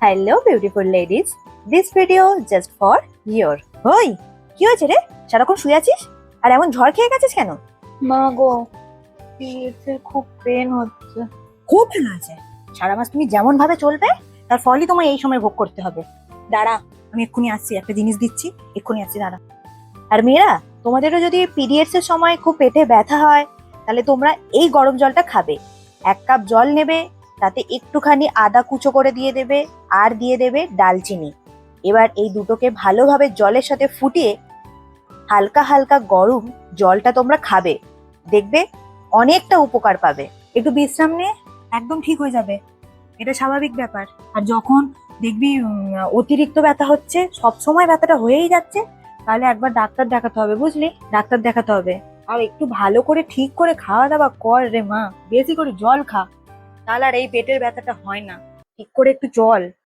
Hello beautiful ladies, this video just for your. ওই কি হয়েছে রে? সারাক্ষণ শুয়ে আছিস আর এমন ঝড় খেয়ে গেছিস কেন? মা গো, পিরিয়ডসের খুব পেন হচ্ছে। খুব ভালো আছে। সারা মাস তুমি যেমন ভাবে চলবে তার ফলই তোমায় এই সময় ভোগ করতে হবে। দাঁড়া, আমি এক্ষুনি আসছি, একটা জিনিস দিচ্ছি, এক্ষুনি আসছি, দাঁড়া। আর মেয়েরা, তোমাদেরও যদি পিরিয়ডস এর সময় খুব পেটে ব্যথা হয় তাহলে তোমরা এই গরম জলটা খাবে। 1 কাপ জল নেবে, তাতে একটুখানি আদা কুচো করে দিয়ে দেবে, আর দিয়ে দেবে ডালচিনি। এবার এই দুটোকে ভালোভাবে জলের সাথে ফুটিয়ে হালকা হালকা গরম জলটা তোমরা খাবে, দেখবে অনেকটা উপকার পাবে। একটু বিশ্রাম নে, একদম ঠিক হয়ে যাবে। এটা স্বাভাবিক ব্যাপার। আর যখন দেখবি অতিরিক্ত ব্যথা হচ্ছে, সব সময় ব্যথাটা হয়েই যাচ্ছে, তাহলে একবার ডাক্তার দেখাতে হবে, বুঝলি? ডাক্তার দেখাতে হবে। আর একটু ভালো করে ঠিক করে খাওয়া দাওয়া কর রে মা, বেশি করে জল খা, তাহলে আর এই পেটের ব্যথাটা হয় না। ঠিক করে একটু চল।